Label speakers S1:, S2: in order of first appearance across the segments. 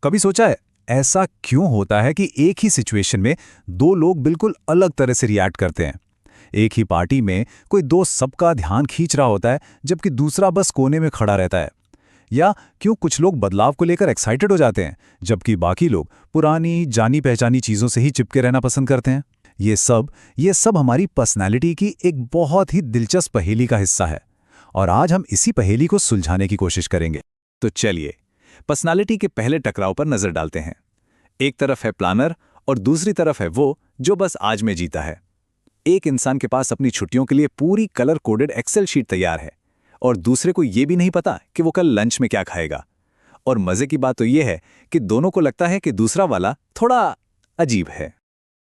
S1: कभी सोचा है ऐसा क्यों होता है कि एक ही सिचुएशन में दो लोग बिल्कुल अलग तरह से रिएक्ट करते हैं। एक ही पार्टी में कोई दोस्त सबका ध्यान खींच रहा होता है जबकि दूसरा बस कोने में खड़ा रहता है। या क्यों कुछ लोग बदलाव को लेकर एक्साइटेड हो जाते हैं जबकि बाकी लोग पुरानी जानी पहचानी चीजों से ही चिपके रहना पसंद करते हैं। ये सब हमारी पर्सनैलिटी की एक बहुत ही दिलचस्प पहेली का हिस्सा है और आज हम इसी पहेली को सुलझाने की कोशिश करेंगे। तो चलिए पर्सनालिटी के पहले टकराव पर नजर डालते हैं। एक तरफ है प्लानर और दूसरी तरफ है वो जो बस आज में जीता है। एक इंसान के पास अपनी छुट्टियों के लिए पूरी कलर कोडेड एक्सेल शीट तैयार है और दूसरे को ये भी नहीं पता कि वो कल लंच में क्या खाएगा। और मजे की बात तो ये है कि दोनों को लगता है कि दूसरा वाला थोड़ा अजीब है।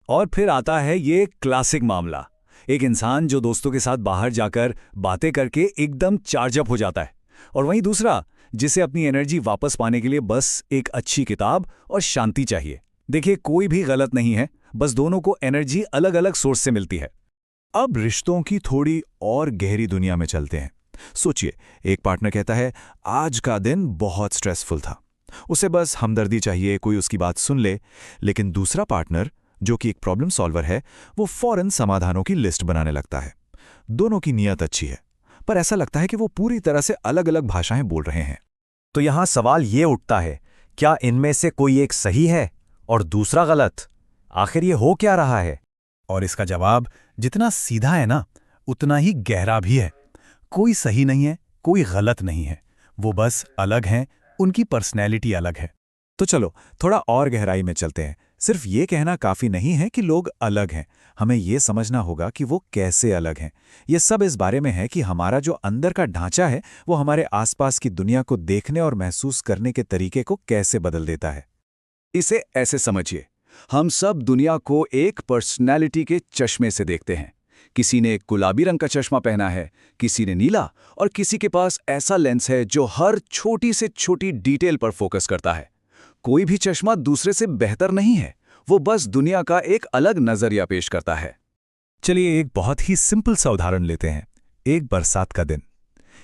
S1: और फिर आता है ये क्लासिक मामला, एक इंसान जो दोस्तों के साथ बाहर जाकर बातें करके एकदम चार्जअप हो जाता है और वहीं दूसरा जिसे अपनी एनर्जी वापस पाने के लिए बस एक अच्छी किताब और शांति चाहिए। देखिए कोई भी गलत नहीं है, बस दोनों को एनर्जी अलग अलग सोर्स से मिलती है। अब रिश्तों की थोड़ी और गहरी दुनिया में चलते हैं। सोचिए, एक पार्टनर कहता है आज का दिन बहुत स्ट्रेसफुल था, उसे बस हमदर्दी चाहिए, कोई उसकी बात सुन ले। लेकिन दूसरा पार्टनर जो कि एक प्रॉब्लम सॉल्वर है, वो फौरन समाधानों की लिस्ट बनाने लगता है। दोनों की नीयत अच्छी है पर ऐसा लगता है कि वो पूरी तरह से अलग अलग भाषाएं बोल रहे हैं।
S2: तो यहां सवाल ये उठता है, क्या इनमें से कोई एक सही है और दूसरा गलत? आखिर ये हो क्या रहा है?
S1: और इसका जवाब जितना सीधा है ना, उतना ही गहरा भी है। कोई सही नहीं है, कोई गलत नहीं है, वो बस अलग हैं, उनकी पर्सनैलिटी अलग है। तो चलो थोड़ा और गहराई में चलते हैं। सिर्फ ये कहना काफी नहीं है कि लोग अलग हैं, हमें ये समझना होगा कि वो कैसे अलग हैं। ये सब इस बारे में है कि हमारा जो अंदर का ढांचा है वो हमारे आसपास की दुनिया को देखने और महसूस करने के तरीके को कैसे बदल देता है। इसे ऐसे समझिए, हम सब दुनिया को एक पर्सनैलिटी के चश्मे से देखते हैं। किसी ने गुलाबी रंग का चश्मा पहना है, किसी ने नीला, और किसी के पास ऐसा लेंस है जो हर छोटी से छोटी डिटेल पर फोकस करता है। कोई भी चश्मा दूसरे से बेहतर नहीं है, वो बस दुनिया का एक अलग नजरिया पेश करता है। चलिए एक बहुत ही सिंपल सा उदाहरण लेते हैं। एक बरसात का दिन,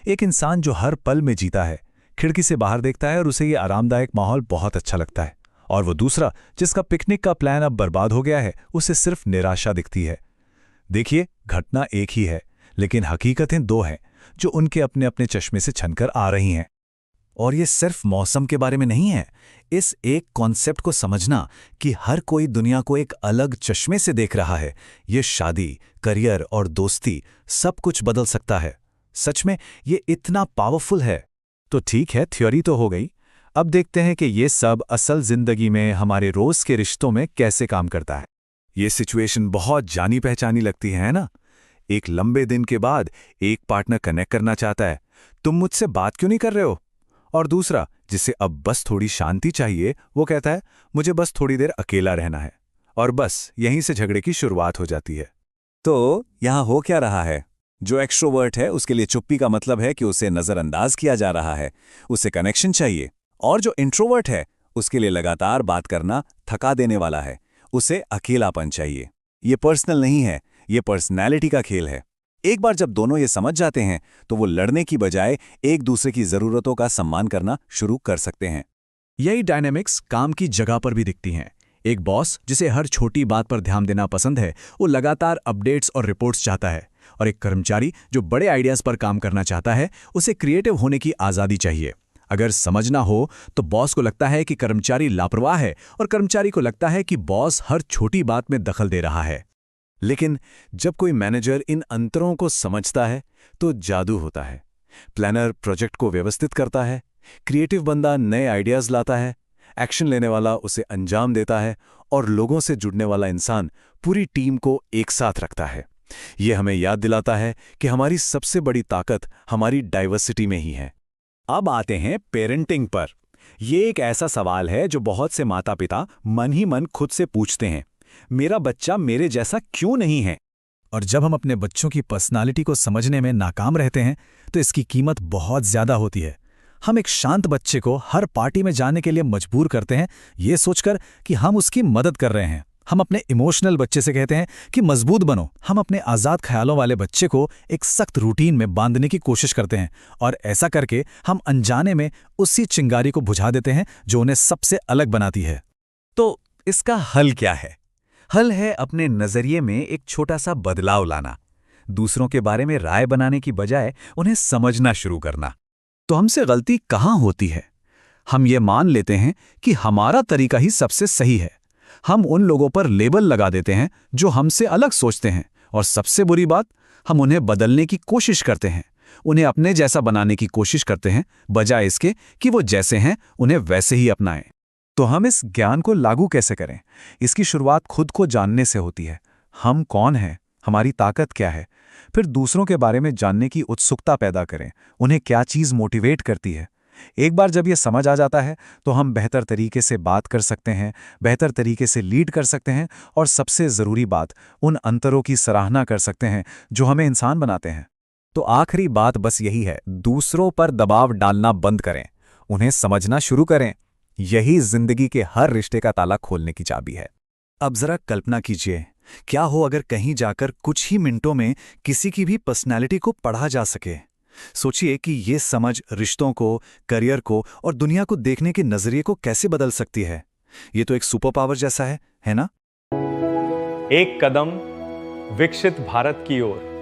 S1: एक इंसान जो हर पल में जीता है, खिड़की से बाहर देखता है और उसे ये आरामदायक माहौल बहुत अच्छा लगता है। और वो दूसरा जिसका पिकनिक का प्लान अब बर्बाद हो गया है, उसे सिर्फ निराशा दिखती है। देखिए घटना एक ही है लेकिन हकीकतें दो हैं जो उनके अपने अपने चश्मे से छनकर आ रही हैं। और ये सिर्फ मौसम के बारे में नहीं है। इस एक कॉन्सेप्ट को समझना कि हर कोई दुनिया को एक अलग चश्मे से देख रहा है, ये शादी, करियर और दोस्ती सब कुछ बदल सकता है। सच में ये इतना पावरफुल है। तो ठीक है, थ्योरी तो हो गई। अब देखते हैं कि ये सब असल जिंदगी में हमारे रोज के रिश्तों में कैसे काम करता है। ये सिचुएशन बहुत जानी पहचानी लगती है ना? एक लंबे दिन के बाद एक पार्टनर कनेक्ट करना चाहता है, तुम मुझसे बात क्यों नहीं कर रहे हो? और दूसरा जिसे अब बस थोड़ी शांति चाहिए, वो कहता है मुझे बस थोड़ी देर अकेला रहना है। और बस यहीं से झगड़े की शुरुआत हो जाती है। तो यहां हो क्या रहा है? जो एक्सट्रोवर्ट है उसके लिए चुप्पी का मतलब है कि उसे नजरअंदाज किया जा रहा है, उसे कनेक्शन चाहिए। और जो इंट्रोवर्ट है उसके लिए लगातार बात करना थका देने वाला है, उसे अकेलापन चाहिए। ये पर्सनल नहीं है, ये पर्सनैलिटी का खेल है। एक बार जब दोनों ये समझ जाते हैं तो वो लड़ने की बजाय एक दूसरे की जरूरतों का सम्मान करना शुरू कर सकते हैं। यही डायनेमिक्स काम की जगह पर भी दिखती हैं। एक बॉस जिसे हर छोटी बात पर ध्यान देना पसंद है, वो लगातार अपडेट्स और रिपोर्ट्स चाहता है। और एक कर्मचारी जो बड़े आइडियाज पर काम करना चाहता है, उसे क्रिएटिव होने की आज़ादी चाहिए। अगर समझना हो तो बॉस को लगता है कि कर्मचारी लापरवाह है और कर्मचारी को लगता है कि बॉस हर छोटी बात में दखल दे रहा है। लेकिन जब कोई मैनेजर इन अंतरों को समझता है तो जादू होता है। प्लानर प्रोजेक्ट को व्यवस्थित करता है, क्रिएटिव बंदा नए आइडियाज लाता है, एक्शन लेने वाला उसे अंजाम देता है और लोगों से जुड़ने वाला इंसान पूरी टीम को एक साथ रखता है। यह हमें याद दिलाता है कि हमारी सबसे बड़ी ताकत हमारी डाइवर्सिटी में ही है। अब आते हैं पेरेंटिंग पर। यह एक ऐसा सवाल है जो बहुत से माता पिता मन ही मन खुद से पूछते हैं, मेरा बच्चा मेरे जैसा क्यों नहीं है? और जब हम अपने बच्चों की पर्सनालिटी को समझने में नाकाम रहते हैं तो इसकी कीमत बहुत ज्यादा होती है। हम एक शांत बच्चे को हर पार्टी में जाने के लिए मजबूर करते हैं, ये सोचकर कि हम उसकी मदद कर रहे हैं, हम अपने इमोशनल बच्चे से कहते हैं कि मजबूत बनो। हम अपने आज़ाद ख्यालों वाले बच्चे को एक सख्त रूटीन में बांधने की कोशिश करते हैं, और ऐसा करके हम अनजाने में उसी चिंगारी को बुझा देते हैं जो उन्हें सबसे अलग बनाती है।
S2: तो इसका हल क्या है? हल है अपने नजरिए में एक छोटा सा बदलाव लाना। दूसरों के बारे में राय बनाने की बजाय उन्हें समझना शुरू करना।
S1: तो हमसे गलती कहाँ होती है? हम ये मान लेते हैं कि हमारा तरीका ही सबसे सही है। हम उन लोगों पर लेबल लगा देते हैं जो हमसे अलग सोचते हैं, और सबसे बुरी बात, हम उन्हें बदलने की कोशिश करते हैं, उन्हें अपने जैसा बनाने की कोशिश करते हैं, बजाय इसके कि वो जैसे हैं उन्हें वैसे ही अपनाएं। तो हम इस ज्ञान को लागू कैसे करें? इसकी शुरुआत खुद को जानने से होती है। हम कौन हैं? हमारी ताकत क्या है? फिर दूसरों के बारे में जानने की उत्सुकता पैदा करें, उन्हें क्या चीज़ मोटिवेट करती है। एक बार जब ये समझ आ जाता है तो हम बेहतर तरीके से बात कर सकते हैं, बेहतर तरीके से लीड कर सकते हैं, और सबसे ज़रूरी बात, उन अंतरों की सराहना कर सकते हैं जो हमें इंसान बनाते हैं।
S2: तो आखिरी बात बस यही है, दूसरों पर दबाव डालना बंद करें, उन्हें समझना शुरू करें। यही जिंदगी के हर रिश्ते का ताला खोलने की चाबी है।
S1: अब जरा कल्पना कीजिए, क्या हो अगर कहीं जाकर कुछ ही मिनटों में किसी की भी पर्सनैलिटी को पढ़ा जा सके। सोचिए कि ये समझ रिश्तों को, करियर को और दुनिया को देखने के नजरिए को कैसे बदल सकती है। ये तो एक सुपर पावर जैसा है ना?
S3: एक कदम विकसित भारत की ओर।